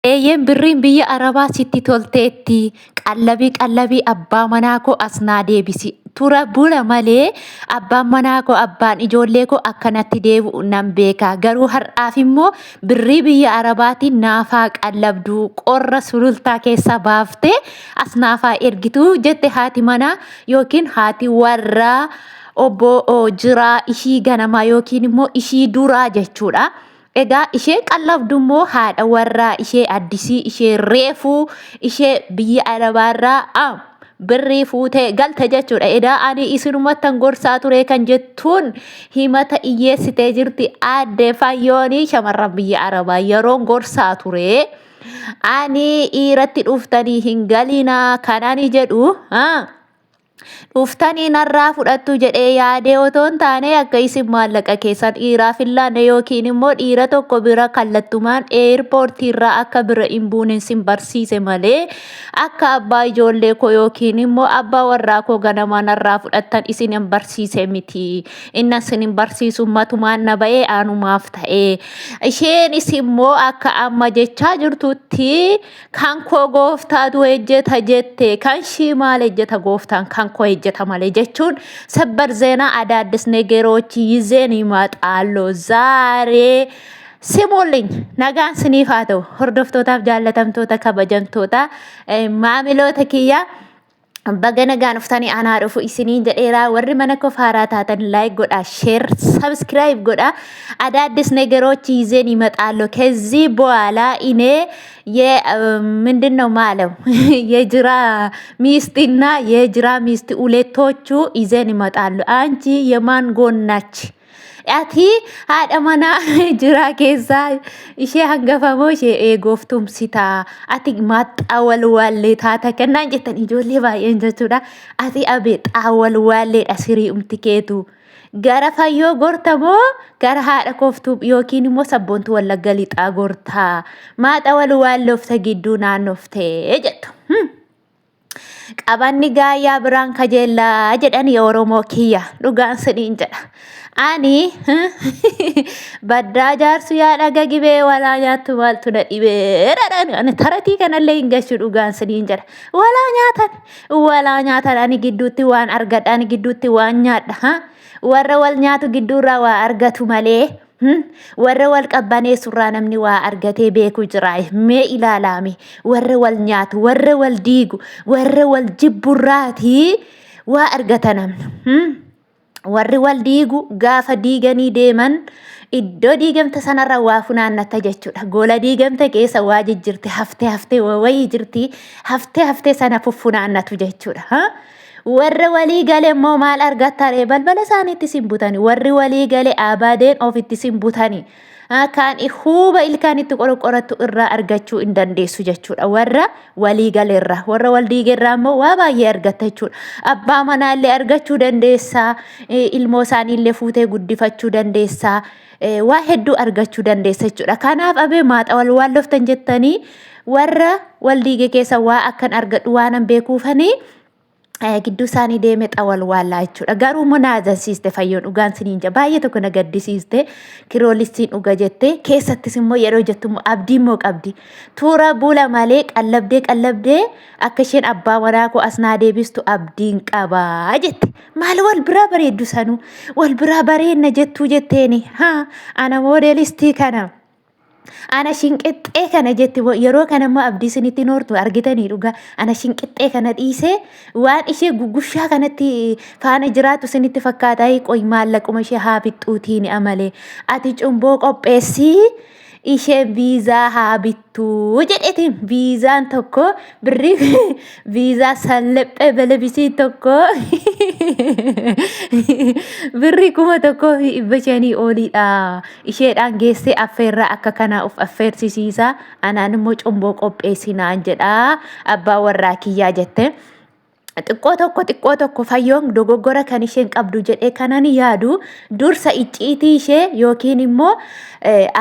Eeyyen birriin biyya Arabaa sitti tolteetti. Qallabii abbaa manaa koo as naa deebisi. Tura bula malee abbaan manaa koo abbaan ijoollee koo akkanatti deebi'u nan beeka. Garuu har'aaf immoo birrii biyya Arabaatiin naafaa qallabduu qorra sulultaa keessa baaftee as naafaa ergituu jette haati manaa yookiin haati warraa obbo jiraa ishii ganamaa yookiin immoo ishii duraa jechuudha. Egaa ishee qallabdummoo haadha warraa ishee addisii ishee reefuu ishee biyya Arabaarraa birrii fuutee galte jechuudha. Edaa ani isinumattan gorsaa ture kan jettuun himata iyyeessitee jirti aadde Fayyoonii shamarran biyya Arabaa yeroon gorsaa ture. Ani dhiiratti dhuftanii hin galinaa kanani jedhu dhuftanii narraa fudhattu jedhee yaadee otoo hin taane akka isin maallaqa keessan dhiiraaf hin laanne yookiin immoo dhiira tokko bira kallattumaan eerpoortiirraa akka bira hin buune sin barsiise malee akka abbaa ijoollee koo yookiin immoo abbaa warraa koo ganamaa narraa fudhattan isin hin barsiise miti. Inna isin hin barsiisu matumaan na ba'ee aanumaaf ta'e. Isheenis immoo akka amma jechaa jirtutti kan koo gooftaatu ejjeta jette kan shii maal ejjeta gooftaan kan koo ejjeta malee jechuun sabbar ዜና አዳዲስ ነገሮች ይዘን ይመጣሉ ዛሬ ስሙልኝ nagaan siniif haa ta'u hordoftotaaf jaallatamtoota kabajamtoota maamiloota kiyya baga nagaan dhuftanii anaa dhufu isiniin jedheera warri mana koo faaraa taatan ላይክ godha ሼር ሰብስክራይብ godha አዳዲስ ነገሮች ይዘን ይመጣሉ ከዚህ በኋላ እኔ ምንድነው ማለው የጅራ ሚስትና የጅራ ሚስት ሁለቶቹ ይዘን ይመጣሉ። አንቺ የማን ጎናች ati haadha manaa jira keessaa ishee hangafamoo ishee gooftumsita ati maxxawal wallee taata kennaan jettan ijoollee baay'een jechuudha. Ati abee xaawal walleedha siri'umti keetu gara fayyoo gortamoo gara haadha kooftuu yookiin immoo sabboontu wallagga lixaa gortaa maxxawal walloofta gidduu naannoftee jettu. Qabanni gaayyaa biraan kajeellaa jedhan Oromoo kiyya dhugaan siniin jedha. Ani baddaa jaarsu yaa dhaga gibee walaa nyaattu maaltu na dhibee ani taratii kanallee hin gashu dhugaan siniin jedha. Walaa nyaatan ani gidduutti waan argadha ani gidduutti waan nyaadha. Warra wal nyaatu gidduurraa waa argatu malee. Warra wal qabbaneessurraa namni waa argatee beeku jira. Mee ilaalaame warra wal nyaatu warra wal diigu warra wal jibburraati waa argata namni. Warri wal diigu gaafa diiganii deeman iddoo diigamte sanarra waa funaannata jechuudha. Gola diigamte keessa waa jijjirte haftee wayii jirti haftee sana fuffunaannatu jechuudha. Warra walii galee immoo maal argattare balbala isaaniitti sin butani. Warri walii galee abaadeen ofitti sin butani. Kan huuba ilkaanitti qorqorattu irraa argachuu hin dandeessu jechuudha. Warra walii galeerraa warra wal diigerraa immoo waa baay'ee argatta jechuudha. Abbaa manaallee argachuu dandeessa. Ilmoo isaaniillee fuutee guddifachuu dandeessa. Waa hedduu argachuu dandeessa jechuudha. Kanaaf abee maaxa wal walloftan jettanii warra wal diige keessa waa akkan argadhu waanan beekuufanii gidduu isaanii deeme xawal waallaa jechuudha. Garuu munaazasiiste fayyoon dhugaan siniin jaa baay'ee tokko na gaddisiiste kiroolisiin dhuga jettee keessattis immoo yeroo jettu immoo abdii immoo qabdi. Tuura bula malee qallabdee akka isheen abbaa manaa koo as naa deebistu abdiin qabaa jette. Maal wal biraa bareeddu sanuu wal biraa bareedna jettuu jetteeni ana moodeelistii kana. Ana shinqixxee kana jetti yeroo kana immoo abdii isinitti noortu argitanii dhugaa ana shinqixxee kana dhiisee waan ishee gugushaa kanatti faana jiraatu isinitti fakkaataa qoy maallaquma ishee haa fixxuutiin amalee ati cumboo qopheessii ishee viizaa haa bittuu jedhetiin viizaan tokko birrii viizaa sallephee belebisii tokko birrii kuma tokko bashanii oliidha. Isheedhaan geessee affeerraa akka kanaa of affeersisiisa anaan immoo cumboo qopheessinaan jedha abbaa warraa kiyyaa jette. xiqqoo tokko fayyoon dogoggora kan isheen qabdu jedhee kanan yaadu dursa icciitii ishee yookiin immoo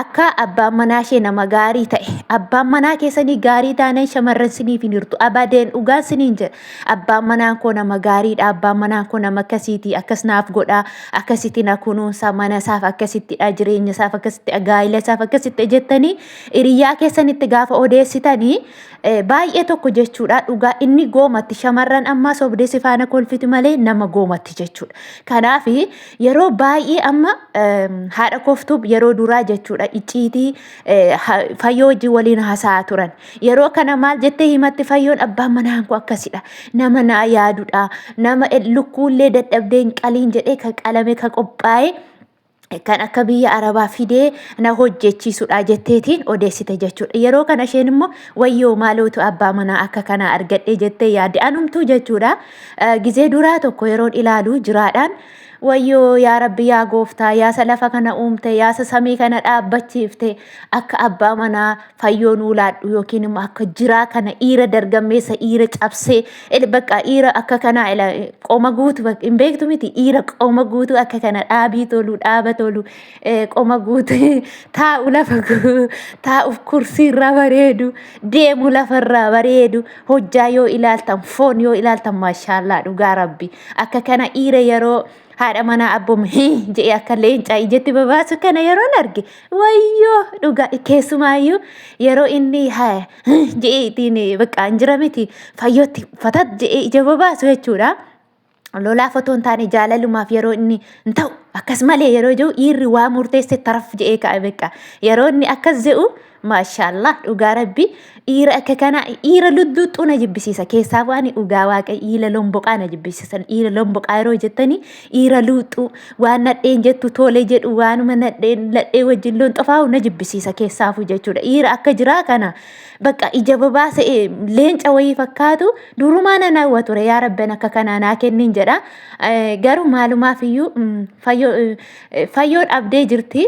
akka abbaan manaa ishee nama gaarii ta'e abbaan manaa keessanii gaarii taanaan shamarran siniif hin hirtu abadeen dhugaan siniin jedha abbaan manaa koo nama gaariidha abbaan manaa koo nama akkasiiti akkas naaf godha akkasitti na kunuunsa mana isaaf akkasittidha jireenya isaaf akkasitti gaa'ila isaaf akkasitti jettanii hiriyaa keessanitti gaafa odeessitanii baay'ee tokko jechuudha dhugaa inni goomatti shamarran amma sobdeessi faana kolfiti malee nama goomatti jechuudha. Kanaaf yeroo baay'ee amma haadha koftuu yeroo duraa jechuudha icciitii fayyoo wajjin waliin haasa'aa turan. Yeroo kana maal jettee himatti fayyoon abbaan manaa koo akkasidha nama naa yaadudha nama lukkuullee dadhabdee hin qaliin jedhee kan qalame kan qophaa'e. Kan akka biyya Arabaa fidee na hojjechiisudha jetteetiin odeessite jechuudha. Yeroo kana isheen immoo wayyoo maalootu abbaa manaa akka kana argadhee jettee yaadde anumtuu jechuudha. Gizee duraa tokko yeroon ilaalu jiraadhaan wayyoo yaa rabbi yaa gooftaa yaasa lafa kana uumte yaasa samii kana dhaabbachiifte akka abbaa manaa fayyoo nuu laadhu yookiin immoo akka jiraa kana dhiira dargaggeessa dhiira cabsee bakka dhiira akka kana qoma guutu hin beektu miti dhiira qoma guutu akka kana dhaabii tolu dhaaba tolu qoma guutu taa'u lafa taa'uuf kursiirra bareedu deemu lafarraa bareedu hojjaa yoo ilaaltan foon yoo ilaaltan maashaallah dhugaa rabbi akka kana dhiira yeroo haadha manaa abboom jedhee akka leencaa ijatti babaasu kana yeroon arge wayyoo dhugaa keessumaayyuu yeroo inni jedhee ittiin bakka hin jira miti fayyootti fatat jedhee ija babaasu jechuudha. Lolaa fotoon taane jaalalumaaf yeroo inni hin ta'u akkas malee yeroo jiru dhiirri waa murteesse taraf jedhee kaa'e bakka yeroo inni akkas jedhu maashaallah dhugaa rabbi dhiira akka kana dhiira ludduuxxuu na jibbisiisa keessaa waan dhugaa waaqa dhiira lomboqaa na jibbisiisan dhiira lomboqaa yeroo jettanii dhiira luuxxuu waan nadheen jettu tolee jedhu waanuma nadheen ladhee wajjin loon xofaa'u na jibbisiisa keessaafuu jechuudha dhiira akka jiraa kana bakka ija babaasa leenca wayii fakkaatu durumaa na nawwa ture yaa rabban akka kanaa naa kennin jedha garuu maalumaaf iyyuu fayyoon abdee jirti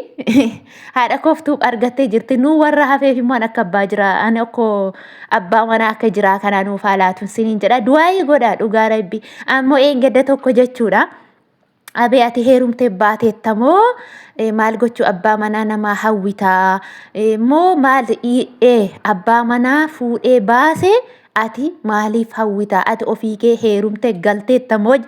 haadha koftuuf argattee jirti nuu warra hafeef immoo akka abbaa jira ani akkoo abbaa manaa akka jiraa kanaa nuuf haalaatuun siniin jedha du'aayii godha dhugaa rabbi ammoo eeggadda tokko jechuudha. Abee ati heerumtee baateettamoo maal gochuu abbaa manaa namaa hawwitaa moo maal abbaa manaa fuudhee baase ati maaliif hawwitaa ati ofii kee heerumtee galteettamoo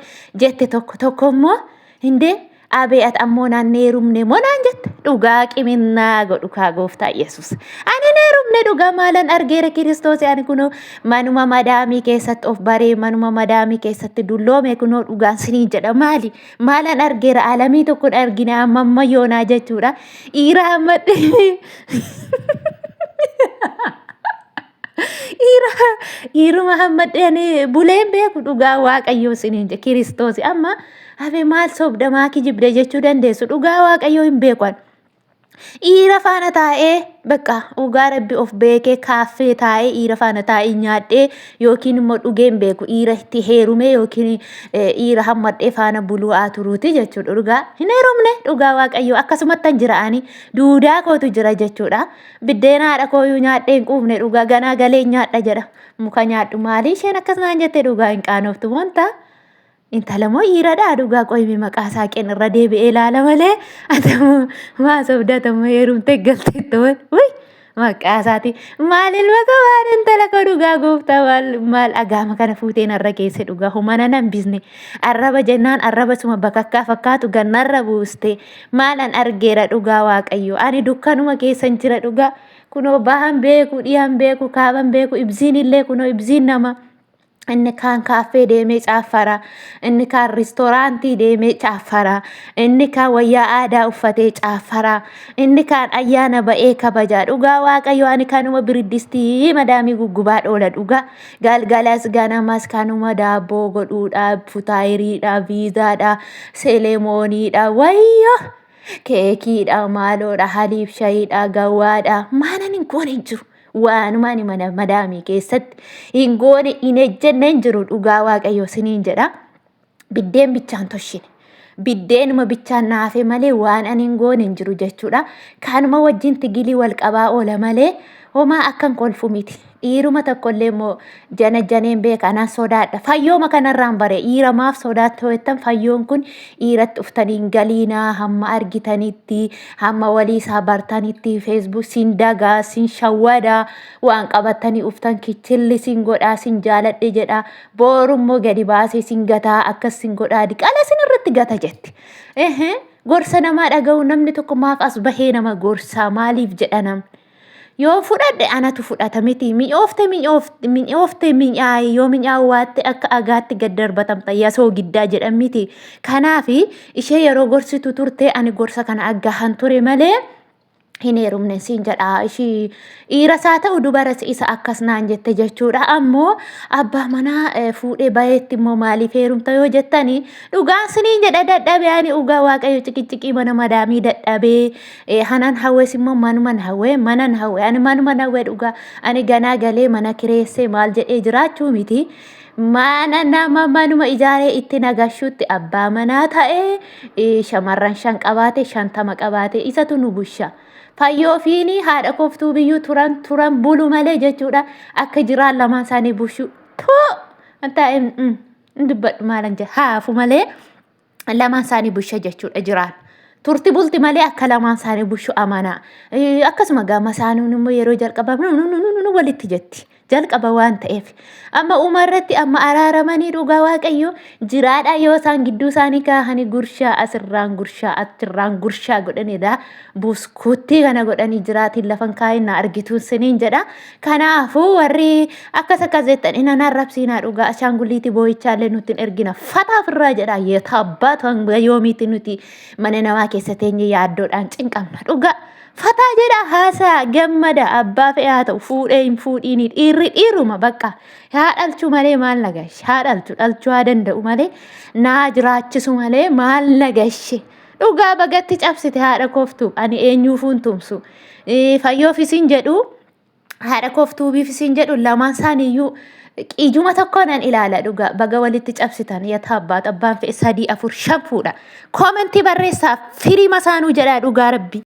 jette tokko immoo hindee abee ati ammoo naan heerumne moo naan jette dhugaa qiminnaa godhu kaa gooftaa Yesuus ani heerumne dhugaa maalan argeera Kiristoos ani kunoo manuma madaamii keessatti of baree manuma madaamii keessatti dulloome kunoo dhugaan sinii jedha maalan argeera alamii tokko argine amma yoonaa jechuudha dhiira hammadhe dhiiruma hammadhe buleen beeku dhugaa waaqayyoo siniin je Kiristoos amma Habe maal sobdamaa kijibde jechuu dandeessu dhugaa waaqayyoo hin beekan. Dhiira faana taa'ee bakka dhugaa rabbi of beekee kaaffee taa'ee dhiira faana taa'ee nyaadhee yookiin immoo dhugee hin beeku dhiira itti heerume yookiin dhiira hammadhee faana buluu turuuti jechuudha. Dhugaa hin heerumne dhugaa waaqayyoo akkasumatti jira'anii duudaa kootu jira jechuudha. Biddeena haadha kooyyuu nyaadhee hin quufne dhugaa ganaa galee nyaadha jedha. Muka nyaadhu maali isheen akkasuma jettee dhugaa hin qaanoftu wanta. Intala moo dhiiradhaa dhugaa qoyme maqaa saaqeen irra deebi'ee ilaala malee atamu maa sobdatamu heerumtee galteettu way maqaa isaati maal ilma qabaan intala koo dhugaa gooftaa maal agaama kana fuuteen arra keesse dhugaa humana nan bisne arraba jennaan arraba suma bakakkaa fakkaatu gannarra buuste maalan argeera dhugaa waaqayyo ani dukkanuma keessan jira dhugaa kunoo bahan beeku dhiyan beeku kaaban beeku ibsiin illee kunoo ibsiin nama. Inni kaan kaaffee deemee caaffara, inni kaan riistooraantii deemee caaffara, inni kaan wayyaa aadaa uffatee caaffara, inni kaan ayyaana ba'ee kabaja. Dhugaa waaqayyo ani kanuma biriddistii madaamii guggubaa dhoola dhugaa. Galgalas ganamas kanuma daabboo godhuudha, futaayiriidha, viizaadha, seelemooniidha, wayyo keekiidha, maaloodha, haliif shayiidha, gawwaadha. Maanan hin goone hin jiru. Waanumani mana madaamii keessatti hin goone hin ejjenne hin jiru dhugaa waaqayyo siniin jedha. Biddeen bichaan toshine. Biddeenuma bichaan naafe malee waan ani hin goone hin jiru jechuudha. Kanuma wajjin tigilii wal qabaa oola malee homaa akkan kolfu miti. Dhiiruma tokkollee immoo jana janeen beeka anaan sodaadha. Fayyooma kanarraan bare dhiiramaaf sodaatti ho'ettan fayyoon kun dhiiratti uftaniin galiinaa hamma argitanitti hamma walii isaa bartanitti feesbuuk siin dagaa siin shawwadaa waan qabattanii uftan kichilli siin godhaa siin jaaladhe jedha boorummoo gadi baasee siin gataa akkas siin godhaa diqaala siin irratti gata jetti. Gorsa namaa dhaga'u namni tokko maaf as bahee nama gorsaa maaliif jedha namni. Yoo fudhadhe anatu fudhata miti mi'oofte mi'aayi yoo mi'aawwaatte akka agaatti gad darbatamta yasoo giddaa jedhan miti. Kanaafi ishee yeroo gorsitu turte ani gorsa kana aggahan ture malee hin heerumne siin jedha ishii dhiira isaa ta'u dubaras isa akkas naan jette jechuudha. Ammoo abbaa manaa fuudhee baheetti immoo maaliif heerumta yoo jettani dhugaan siniin jedha dadhabee ani dhugaa waaqayyo ciqiccikii mana madaamii dadhabee hanan hawwees immoo manuman hawwee manan hawwee ani manuman hawwee dhugaa ani ganaa galee mana kireessee maal jedhee jiraachuu miti. Mana nama manuma ijaaree itti nagashuutti abbaa manaa ta'ee shamarran 5 qabaate 50 qabaate isatu nu busha. Fayyoo fiini haadha koftuu biyyuu turan bulu malee jechuudha akka jiraan lamaan isaanii bushu anta dubbadhu maalan jedha haafu malee lamaan isaanii busha jechuudha jiraan turti bulti malee akka lamaan isaanii bushu amanaa akkasuma gaama isaanii immoo yeroo jalqaba walitti jetti jalqaba waan ta'eef amma umarratti amma araaramanii dhugaa waaqayyo jiraadha yoo isaan gidduu isaanii kaahanii gurshaa asirraan gurshaa achirraan gurshaa godhanidha buskuutti kana godhanii jiraatiin lafan kaayinna argituun siniin jedha. Kanaafuu warri akkas jettan inaan arrabsiinaa dhugaa ashaangulliitii boo'ichaallee nutti ergina fataaf irraa jedha yeetaabbaatu yoomiitti nuti mana namaa keessa teenye yaaddoodhaan cinqamna dhugaa. Fataa jedha haasaa gammada abbaa fe'aa ta'u fuudhee hin fuudhiini dhiiruma bakka haa dhalchu malee maal nagash haa dhalchuu haa danda'u malee naa jiraachisu malee maal nagashe dhugaa bagatti cabsite haadha koftuu ani eenyuufuun tumsu fayyoofisiin jedhu haadha koftuubiifisiin jedhu lamaan isaaniiyyuu ijuma tokkoon ilaala dhugaa baga walitti cabsitan yaataabbaat abbaan fe'e 3 4 5 fuudha. Koomentii barreessaa firii masaanuu jedha dhugaa rabbi.